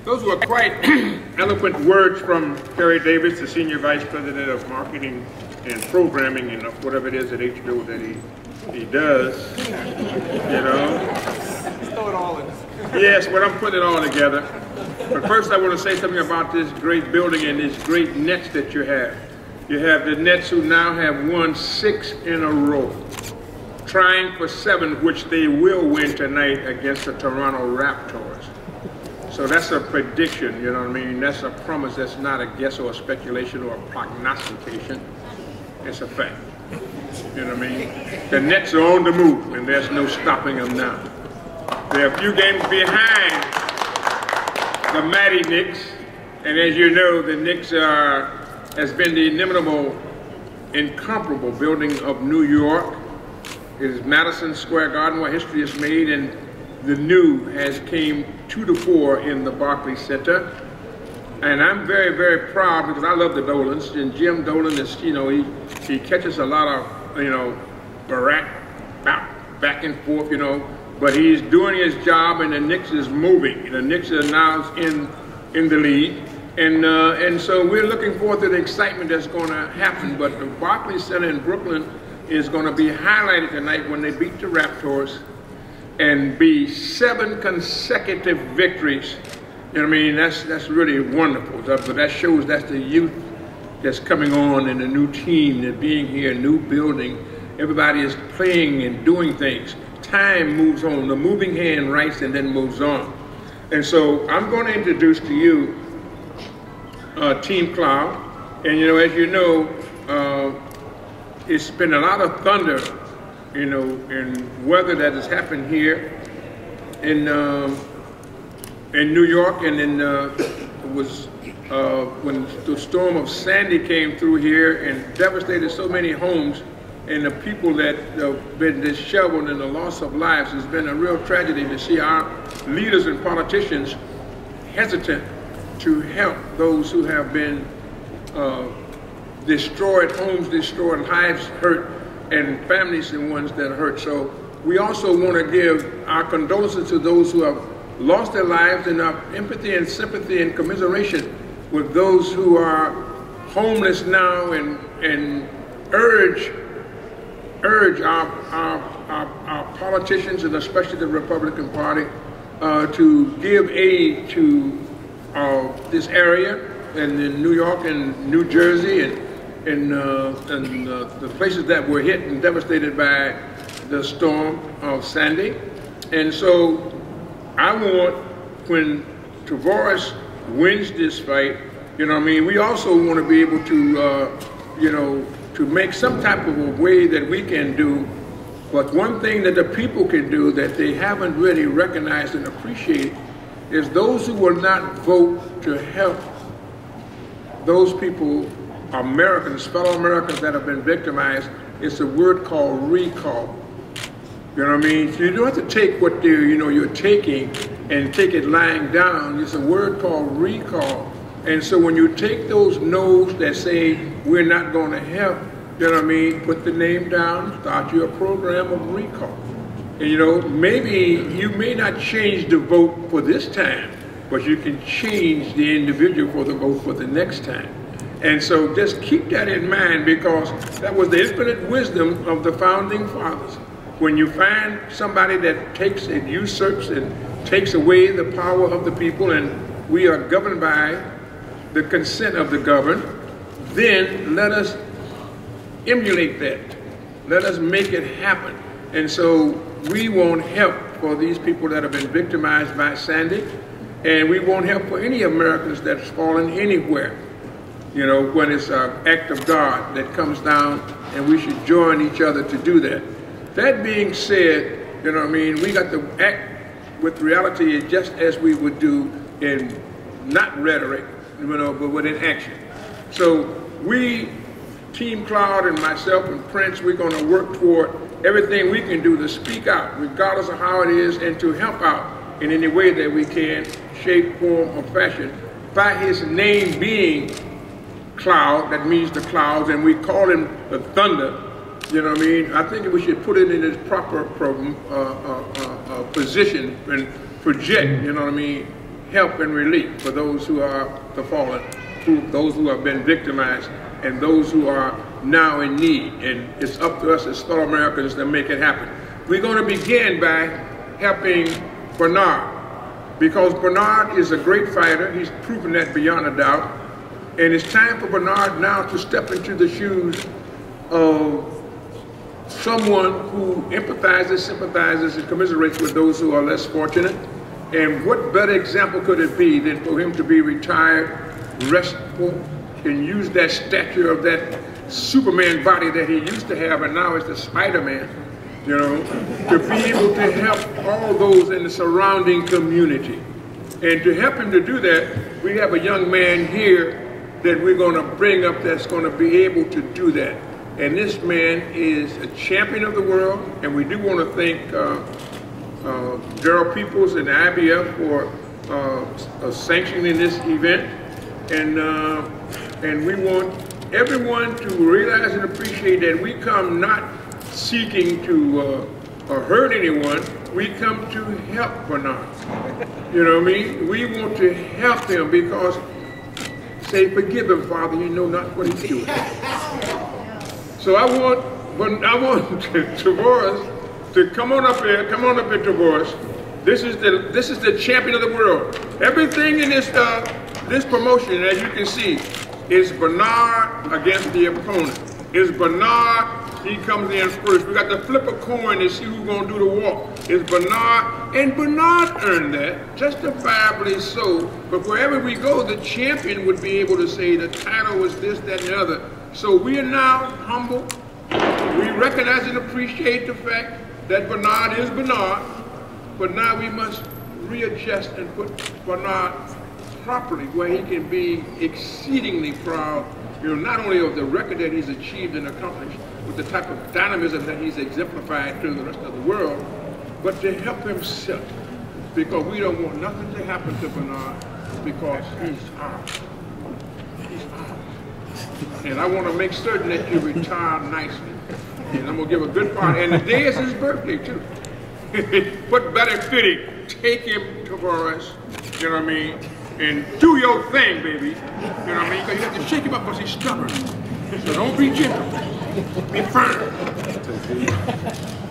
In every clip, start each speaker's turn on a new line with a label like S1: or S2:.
S1: Those were quite eloquent words from Terry Davis, the Senior Vice President of Marketing and Programming and whatever it is at HBO that he does, you know.
S2: Just throw it all in.
S1: Yes, well, I'm putting it all together. But first I want to say something about this great building and these great Nets that you have. You have the Nets who now have won 6 in a row, trying for 7, which they will win tonight against the Toronto Raptors. So that's a prediction, you know what I mean? That's a promise. That's not a guess or a speculation or a prognostication. It's a fact. You know what I mean? The Nets are on the move, and there's no stopping them now. They're a few games behind the mighty Knicks, and as you know, the Knicks has been the inimitable, incomparable building of New York. It is Madison Square Garden where history is made, and the new has came to the fore in the Barclays Center. And I'm very, very proud because I love the Dolans, and Jim Dolan is, you know, he catches a lot of, you know, back and forth, you know, but he's doing his job, and the Knicks is moving. The Knicks are now in the league, and so we're looking forward to the excitement that's going to happen. But the Barclays Center in Brooklyn is going to be highlighted tonight when they beat the Raptors, and be 7 consecutive victories. You know what I mean? That's really wonderful. But that shows that's the youth that's coming on, and a new team that being here, a new building. Everybody is playing and doing things. Time moves on. The moving hand writes and then moves on. And so I'm going to introduce to you Team Cloud. And you know, as you know, it's been a lot of thunder, you know, and weather that has happened here in New York, and then it was when the storm of Sandy came through here and devastated so many homes, and the people that have been disheveled and the loss of lives. It's been a real tragedy to see our leaders and politicians hesitant to help those who have been destroyed, homes destroyed, lives hurt, and families and ones that are hurt. So we also want to give our condolences to those who have lost their lives, and our empathy and sympathy and commiseration with those who are homeless now, and urge our politicians, and especially the Republican Party, to give aid to this area, and in New York and New Jersey, and the places that were hit and devastated by the storm of Sandy. And so I want, when Tavares wins this fight, you know what I mean, we also want to be able to, you know, to make some type of a way that we can do. But one thing that the people can do that they haven't really recognized and appreciated is those who will not vote to help those people, Americans, fellow Americans that have been victimized. It's a word called recall. You know what I mean? So you don't have to take what you're taking and take it lying down. It's a word called recall. And so when you take those no's that say we're not going to help, you know what I mean, put the name down, start your program of recall. And you know, maybe you may not change the vote for this time, but you can change the individual for the vote for the next time. And so just keep that in mind, because that was the infinite wisdom of the founding fathers. When you find somebody that takes and usurps and takes away the power of the people, and we are governed by the consent of the governed, then let us emulate that. Let us make it happen. And so we want help for these people that have been victimized by Sandy, and we want help for any Americans that's fallen anywhere. You know, when it's an act of God that comes down, and we should join each other to do that. That being said, you know what I mean, we got to act with reality just as we would do in not rhetoric, you know, but within action. So we, Team Cloud and myself and Prince, we're going to work toward everything we can do to speak out, regardless of how it is, and to help out in any way that we can, shape, form, or fashion, by his name being Cloud. That means the clouds, and we call him the thunder. You know what I mean? I think we should put it in its proper position and project, you know what I mean, help and relief for those who are the fallen, those who have been victimized, and those who are now in need. And it's up to us as fellow Americans to make it happen. We're going to begin by helping Bernard, because Bernard is a great fighter. He's proven that beyond a doubt. And it's time for Bernard now to step into the shoes of someone who empathizes, sympathizes, and commiserates with those who are less fortunate. And what better example could it be than for him to be retired, restful, and use that stature of that Superman body that he used to have, and now is the Spider-Man, you know, to be able to help all those in the surrounding community. And to help him to do that, we have a young man here that we're going to bring up that's going to be able to do that. And this man is a champion of the world, and we do want to thank Gerald Peoples and the IBF for sanctioning this event. And we want everyone to realize and appreciate that we come not seeking to hurt anyone. We come to help Bernard. You know what I mean? We want to help him because, say, forgive him, Father, you know not what he's doing. So I want Tavares to come on up here, Tavares. This is the champion of the world. Everything in this this promotion, as you can see, is Bernard against the opponent. It's Bernard, he comes in first. We got to flip a coin to see who's gonna do the walk. It's Bernard, and Bernard earned that, justifiably so. But wherever we go, the champion would be able to say the title was this, that, and the other. So we are now humble. We recognize and appreciate the fact that Bernard is Bernard, but now we must readjust and put Bernard properly where he can be exceedingly proud, you know, not only of the record that he's achieved and accomplished, with the type of dynamism that he's exemplified to the rest of the world, but to help himself, because we don't want nothing to happen to Bernard, because he's ours. He's ours. And I want to make certain that you retire nicely. And I'm going to give a good part. And today is his birthday, too. What better fitting? Take him to Tavares, you know what I mean? And do your thing, baby. You know what I mean? Because you have to shake him up because he's stubborn. So don't be gentle. Be firm.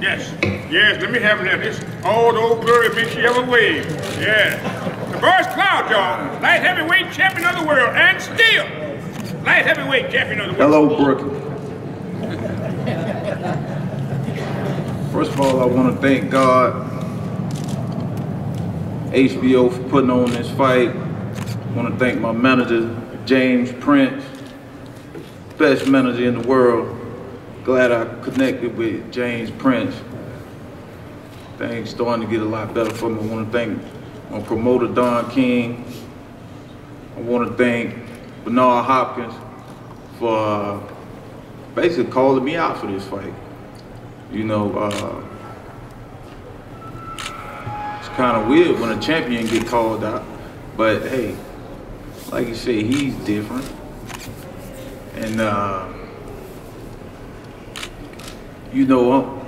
S1: Yes. Yes, let me have him there. This old glory makes you ever wave. Yeah. Hopkins-Cloud, y'all. Light heavyweight champion of the world. And still, light heavyweight champion of the world.
S3: Hello, Brooklyn. First of all, I want to thank God, HBO, for putting on this fight. I want to thank my manager, James Prince, best manager in the world. Glad I connected with James Prince. Things starting to get a lot better for me. I want to thank my promoter, Don King. I want to thank Bernard Hopkins for basically calling me out for this fight. You know, it's kind of weird when a champion get called out, but hey, like you say, he's different. And you know,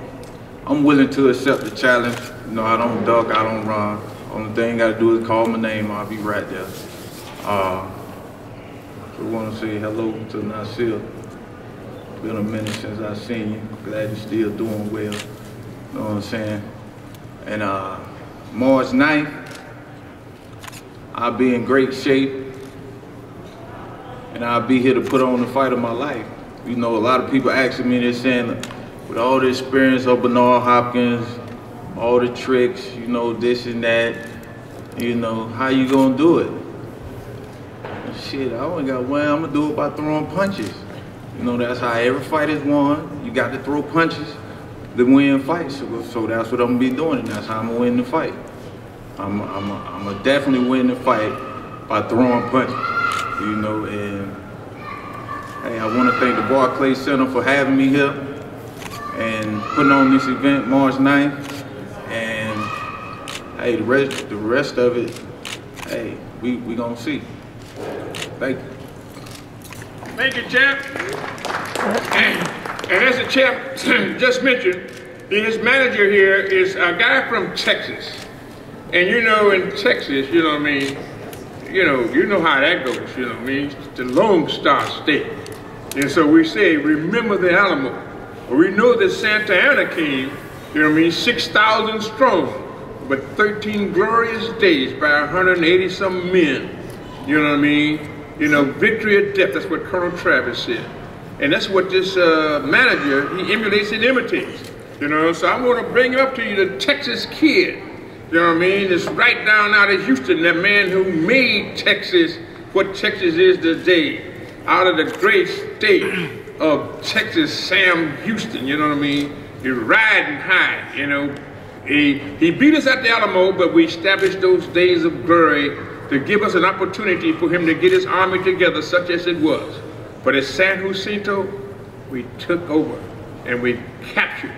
S3: I'm willing to accept the challenge. You know, I don't duck, I don't run. Only thing I gotta do is call my name, I'll be right there. So I want to say hello to Nasir. Been a minute since I've seen you. Glad you're still doing well. You know what I'm saying? And March 9th, I'll be in great shape. And I'll be here to put on the fight of my life. You know, a lot of people asking me, they're saying, with all the experience of Bernard Hopkins, all the tricks, you know, this and that, you know, how you gonna do it? And shit, I only got one, I'm gonna do it by throwing punches. You know, that's how every fight is won. You got to throw punches to win fights. So that's what I'm gonna be doing, and that's how I'm gonna win the fight. I'm gonna definitely win the fight by throwing punches. You know, and hey, I want to thank the Barclays Center for having me here and putting on this event March 9th. And hey, the rest of it, hey, we gonna see. Thank you.
S1: Thank you, champ. And as the champ just mentioned, his manager here is a guy from Texas. And you know, in Texas, you know what I mean, you know how that goes, you know what I mean, it's the Lone Star State. And so we say, remember the Alamo. Well, we know that Santa Anna came, you know what I mean, 6,000 strong, but 13 glorious days by 180 some men, you know what I mean? You know, victory or death, that's what Colonel Travis said. And that's what this manager, he emulates and imitates, you know? So I want to bring up to you the Texas kid, you know what I mean? It's right down out of Houston, that man who made Texas what Texas is today, out of the great state of Texas, Sam Houston, you know what I mean? He's riding high, you know? He beat us at the Alamo, but we established those days of glory to give us an opportunity for him to get his army together, such as it was. But at San Jacinto, we took over and we captured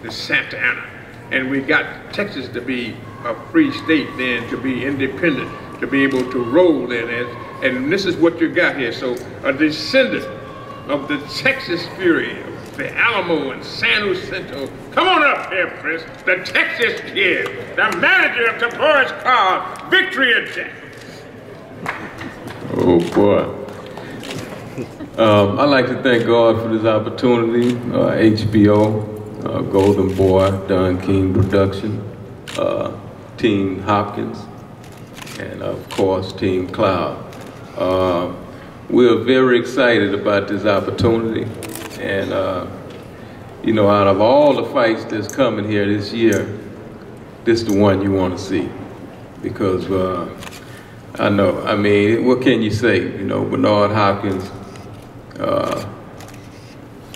S1: the Santa Ana. And we got Texas to be a free state then, to be independent, to be able to roll in it. And this is what you got here. So a descendant of the Texas Fury, the Alamo and San Jacinto. Come on up here, Prince. The Texas kid, the manager of Hopkins-Cloud, victory or death.
S4: Oh boy. I'd like to thank God for this opportunity. HBO, Golden Boy, Don King Production, Team Hopkins, and of course Team Cloud. We're very excited about this opportunity, and you know, out of all the fights that's coming here this year, this is the one you want to see, because I know, I mean, what can you say? You know, Bernard Hopkins,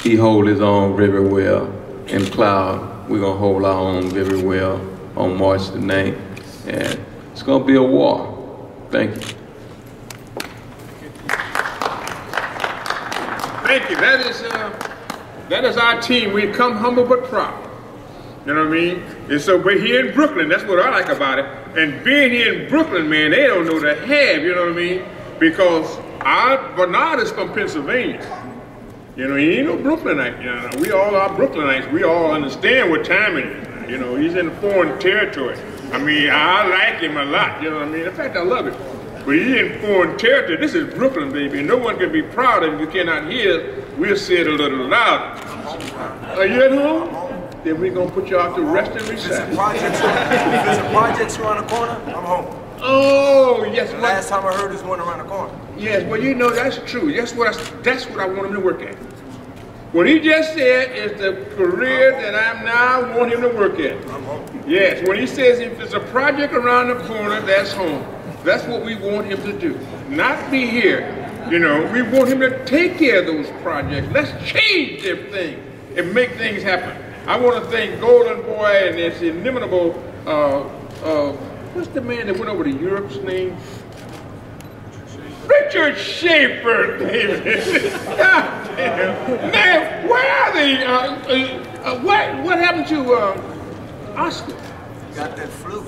S4: he hold his own very well. In Cloud, we're gonna hold our own very well on March the 9th, and it's gonna be a war. Thank you.
S1: Thank you. That is our team. We come humble but proud. You know what I mean? And so we're here in Brooklyn. That's what I like about it. And being here in Brooklyn, man, they don't know the half, you know what I mean? Because Bernard is from Pennsylvania. You know, he ain't no Brooklynite. You know, we all are Brooklynites. We all understand what time it is. You know, he's in foreign territory. I mean, I like him a lot. You know what I mean? In fact, I love him. But he's in foreign territory. This is Brooklyn, baby. No one can be proud of it. If you cannot hear, we'll say it a little louder. Are you at home? Then we're going to put you out to rest and recess.
S5: There's a project around the corner, I'm home.
S1: Oh, yes.
S5: The last time I heard there's one around the corner.
S1: Yes, well, you know, that's true. That's what I want him to work at. What he just said is the career that I now want him to work at.
S5: I'm home.
S1: Yes, when he says if there's a project around the corner, that's home. That's what we want him to do. Not be here. You know, we want him to take care of those projects. Let's change them things and make things happen. I want to thank Golden Boy and his inimitable, what's the man that went over to Europe's name? Richard Schaefer, David. God damn. Man, where are they? What happened to Oscar?
S5: Got that flu.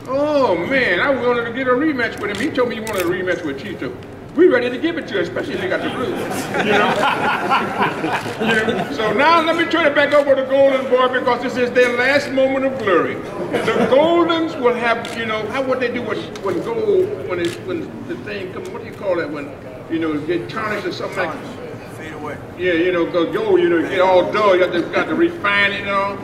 S1: Oh man, I wanted to get a rematch with him. He told me he wanted a rematch with Chito. We ready to give it to him, especially if they got the blues. You know? So now let me turn it back over to Golden Boy, because this is their last moment of glory. The Goldens will have, you know, how would they do when gold, when the thing comes, what do you call that, when, you know, get tarnished or something like that?
S5: Fade away.
S1: Yeah, you know, because gold, you know, you get all dull, you got to refine it and all.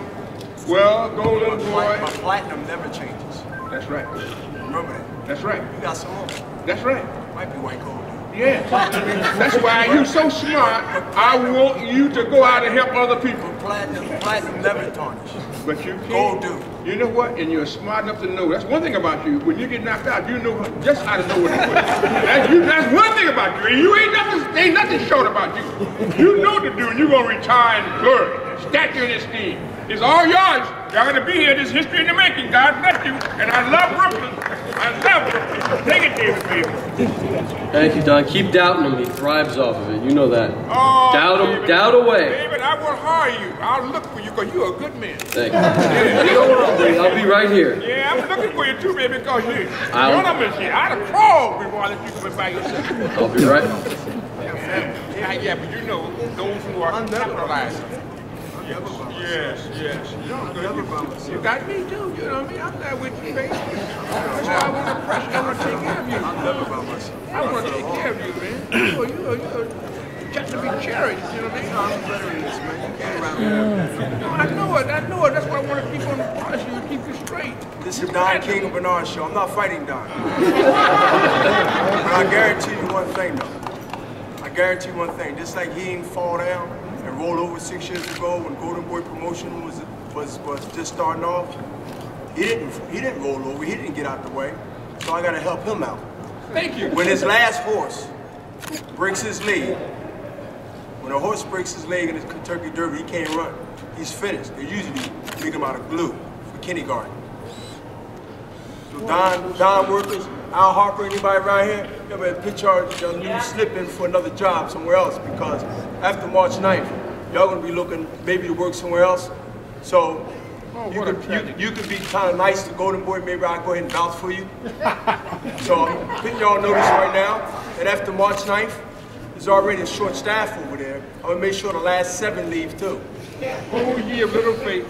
S1: Well, Golden Boy.
S5: My platinum never changes.
S1: That's right.
S5: Remember that.
S1: That's right.
S5: You got some more.
S1: That's right.
S5: Might be white gold.
S1: Yeah. That's why you're so smart. I want you to go out and help other people.
S5: Platinum never tarnishes.
S1: But you can't.
S5: Gold do.
S1: You know what? And you're smart enough to know. That's one thing about you. When you get knocked out, you know just how to know what to do. That's one thing about you. And you ain't nothing short about you. You know what to do, and you're gonna retire in glory, statue in esteem. It's all yours. Y'all gonna be here. This history in the making. God bless you. And I love Brooklyn. I love Brooklyn. Take it, David, baby.
S6: Thank you, Don. Keep doubting him. He thrives off of it. You know that.
S1: Oh,
S6: doubt away.
S1: David, I will hire you. I'll look for you because you're a good man.
S6: Thank you. I'll be right here.
S1: Yeah, I'm looking for you too, baby, because you're one of them shit. I'd have crawled before I let you come by yourself.
S6: I'll be right.
S1: Yeah, but you know, those who are capitalizing. Yeah, Yes, yes. You got me too, you know what I mean? I'm there with you, baby. That's why I want to pressure, I want to take care of you.
S5: I'm never by myself.
S1: I want to take care of you, man. You're just to be cherished, you know what I mean?
S5: I'm better than this, man. You can't ride me.
S1: No, I know it. That's why I want to keep on the policy and keep you straight.
S5: This is Don King of Bernard show. I'm not fighting Don. But I guarantee you one thing, though. I guarantee you one thing. Just like he didn't fall down and roll over 6 years ago when Golden Boy promotion was just starting off, he didn't roll over. He didn't get out the way. So I got to help him out.
S1: Thank you.
S5: When his last horse breaks his leg, when a horse breaks his leg in his Kentucky Derby, he can't run. He's finished. They usually make him out of glue for kindergarten. So Don workers, Al Harper, anybody around here, you better put you slipping for another job somewhere else, because after March 9th, y'all gonna be looking maybe to work somewhere else. So you could be kind of nice to Golden Boy. Maybe I'll go ahead and vouch for you. So I'm putting y'all notice right now that after March 9th, there's already a short staff over there. I'm gonna make sure the last 7 leave too.
S1: Oh yeah, little faith.